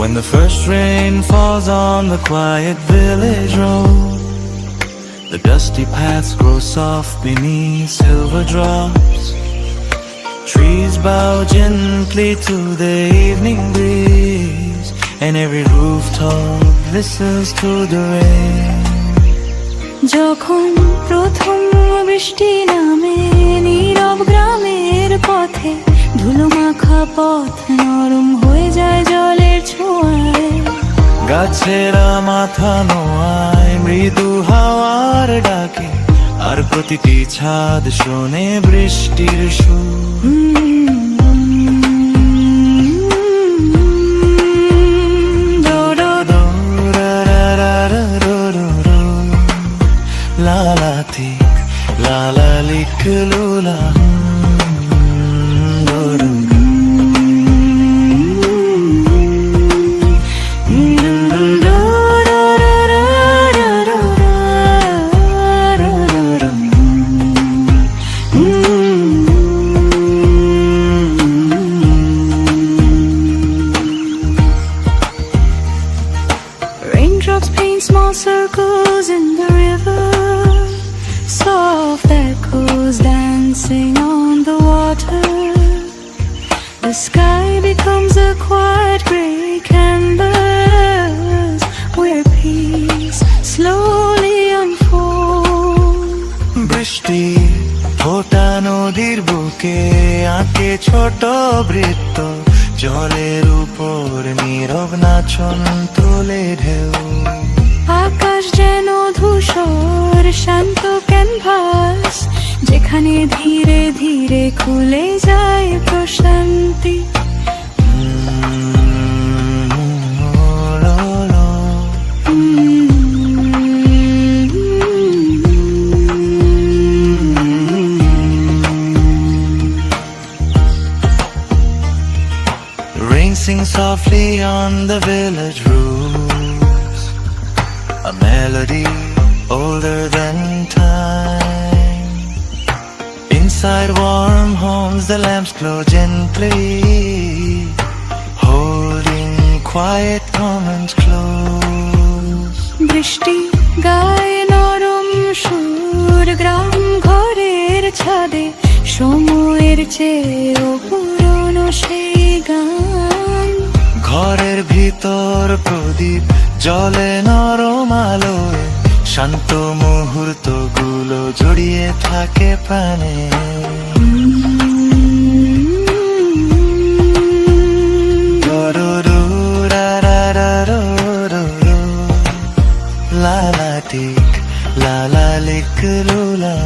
When the first rain falls on the quiet village road, the dusty paths grow soft beneath silver drops. Trees bow gently to the evening breeze, and every rooftop listens to the rain. যখন প্রথম বৃষ্টি নামে নীরব গ্রামের পথে, ধুলো মাখা পথ নরম হয়ে যায় জলের ছোঁয়ায়। গাছেরা মাথা নোয়ায় মৃদু হাওয়ার ডাকে, আর প্রতিটি ছাদ শোনে বৃষ্টির সুর। La tik la la lik lula Raindrops paint small circles in the river, soft echoes dancing on the water. The sky becomes a quiet gray canvas where peace slowly unfolds. বৃষ্টি ফোঁটা নদীর বুকে আঁকে ছোট বৃত্ত, জলের উপর নীরব নাচন তোলে ঢেউ। আকাশ যেন ধূসর শান্ত ক্যানভাস, যেখানে ধীরে ধীরে খুলে যায় প্রশান্তি। Rain sings softly on the village roofs, a melody older than time. Inside warm homes the lamps glow gently, holding quiet moments close. বৃষ্টি গায়ে নরম সুর, গ্রাম ঘরের ছাদে সময়ের চেয়েও পুরনো সেই গান। ঘরের ভিতর প্রদীপ জলে নরম আলোয়, শান্ত মুহূর্তগুলো জড়িয়ে থাকে প্রাণে। La la tik la la lik lula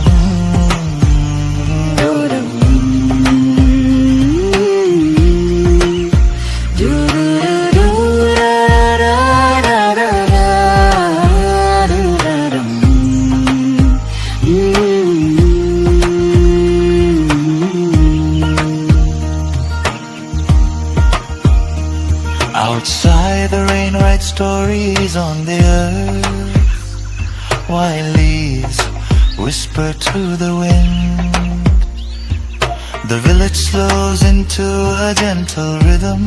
Outside the rain writes stories on the earth, while leaves whisper to the wind. The village slows into a gentle rhythm,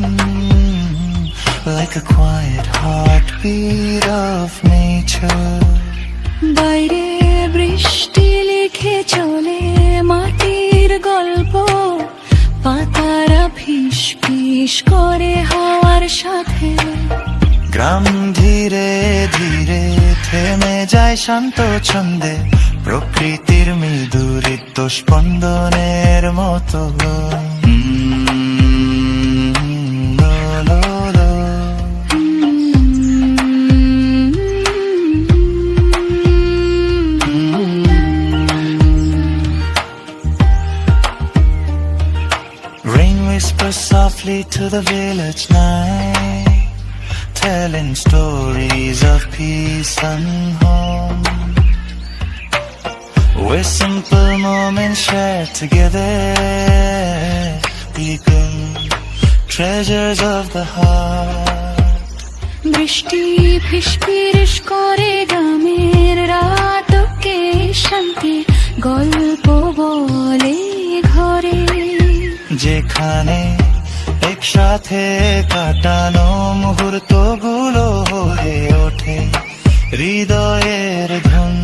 like a quiet heartbeat of nature. বাইরে বৃষ্টি লিখে চলে মাটির গল্প, পাতারা ফিস ফিস করে হাওয়ার সাথে। গ্রাম ধীরে ধীরে থেমে যায় শান্ত ছন্দে, প্রকৃতির মৃদু ঋতু স্পন্দনের মতো। Rain whispers softly to the village night, telling stories of peace and home, where simple moments shared together become treasures of the heart. বৃষ্টি ফিসফিস করে গ্রামের রাতকে শান্তি গল্প বলে ঘরে, যেখানে একসাথে কাটানো মুহূর্তগুলো হয়ে ওঠে হৃদয়ের ধন।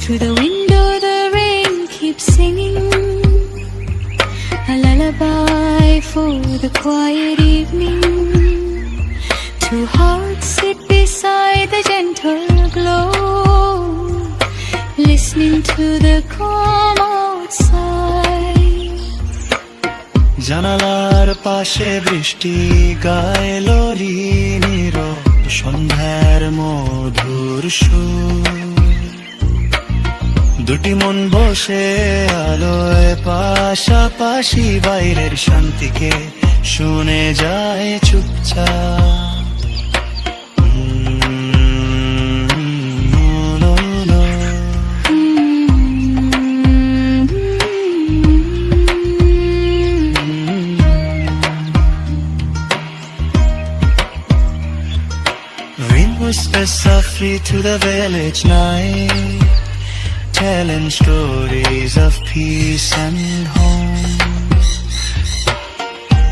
Through the window the rain keeps singing a lullaby for the quiet evening. Two hearts sit beside the gentle glow, listening to the calm outside. জানালার পাশে বৃষ্টি গায়ে লরিনির সন্ধ্যার মধুর সুর। দুটি মন বসে আলোয় পাশাপাশি বাইরের শান্তিকে শুনে যায় চুপচাপ। Wind whispers softly to the village night, telling stories of peace and home,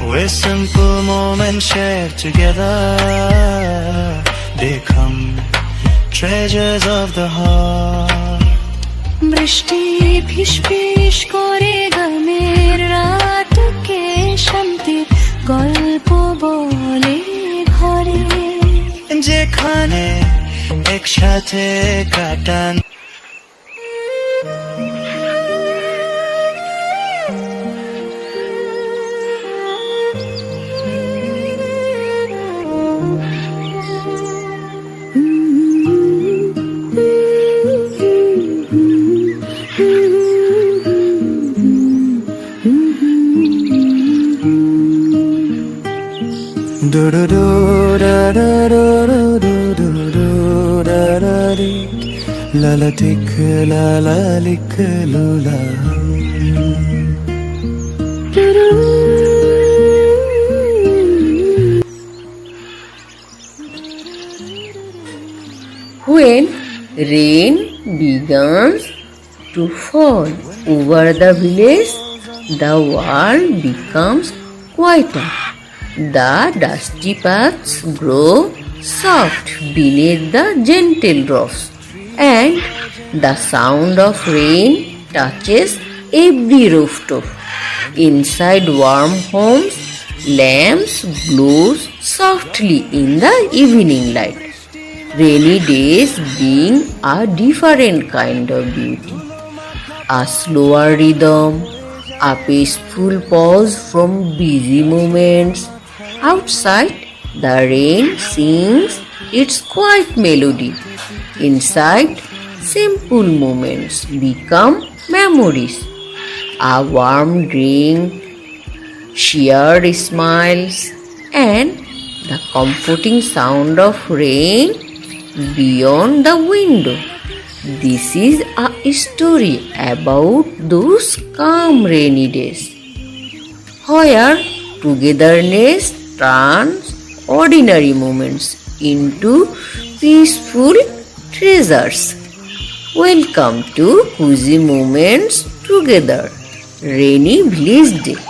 where simple moments shared together become treasures of the heart. বৃষ্টি ফিসফিস করে গ্রামের রাতকে শান্তির গল্প বলে ঘরে, যেখানে একসাথে কাটান do do do da da do do do do da da di la la tik la la lik lula. When rain begins to fall over the village, the world becomes quieter. The dusty paths grow soft beneath the gentle drops, and the sound of rain touches every rooftop. Inside warm homes, lamps glow softly in the evening light. Rainy days bring a different kind of beauty, a slower rhythm, a peaceful pause from busy moments. Outside, the rain sings its quiet melody. Inside, simple moments become memories. A warm drink, shared smiles, and the comforting sound of rain beyond the window. This is a story about those calm rainy days, where togetherness turns ordinary moments into peaceful treasures. Welcome to Cozy Moments Together, Rainy Village Day.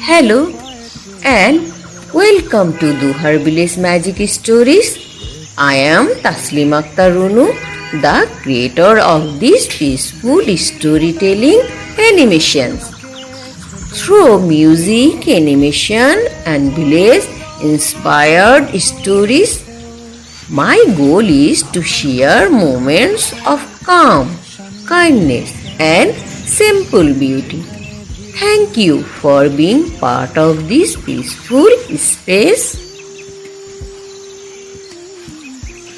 Hello and welcome to Duhar Village Magic Stories. I am Taslim Akhtar Runu, the creator of these peaceful storytelling animations. Through music, animation and village-inspired stories, my goal is to share moments of calm, kindness and simple beauty. Thank you for being part of this peaceful space.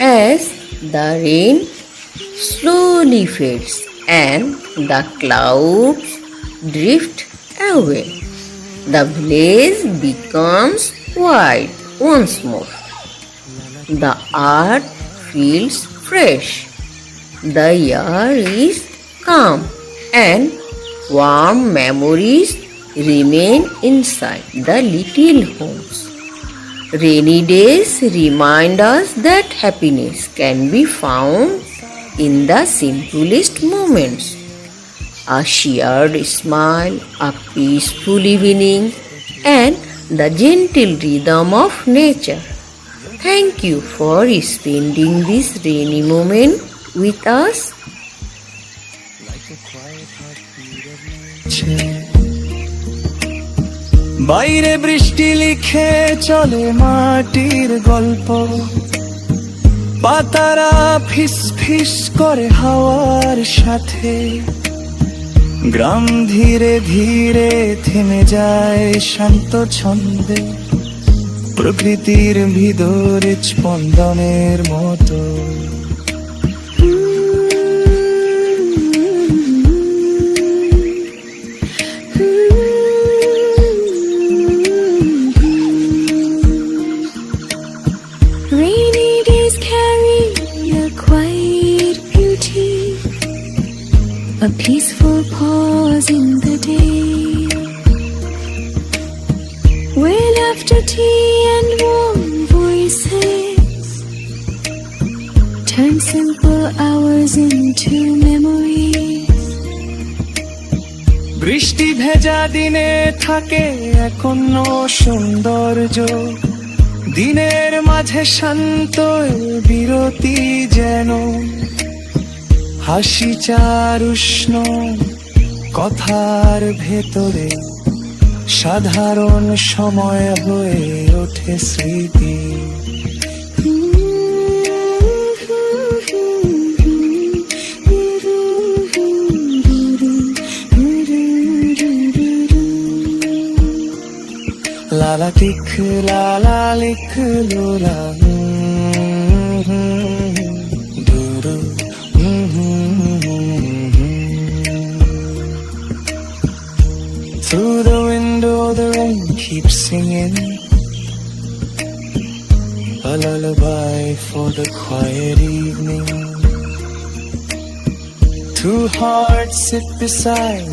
as the rain slowly fades and the clouds drift away. The village becomes white once more. The earth feels fresh. The air is calm and warm memories remain inside the little homes. Rainy days remind us that happiness can be found in the simplest moments. A shared smile, a peaceful evening, and the gentle rhythm of nature. Thank you for spending this rainy moment with us. বাইরে বৃষ্টি লিখে চলে মাটির গল্প, পাতারা ফিস ফিস করে হাওয়ার সাথে, গ্রাম ধীরে ধীরে থেমে যায় শান্ত ছন্দে, প্রকৃতির ভিতরে স্পন্দনের মতো। Rainy days carry a quiet beauty, a peaceful pause in the day, where after tea and warm voices turn simple hours into memories. বৃষ্টি ভেজা দিনে থাকে এখনো সৌন্দর্য, দিনের মাঝে শান্ত বিরতি যেন, হাসি চার উষ্ণ কথার ভেতরে, সাধারণ সময় হয়ে ওঠে স্মৃতি। লালা টিক লালা লিখ লোলা দুরু Through the window the rain keeps singing a lullaby for the quiet evening. Two hearts sit beside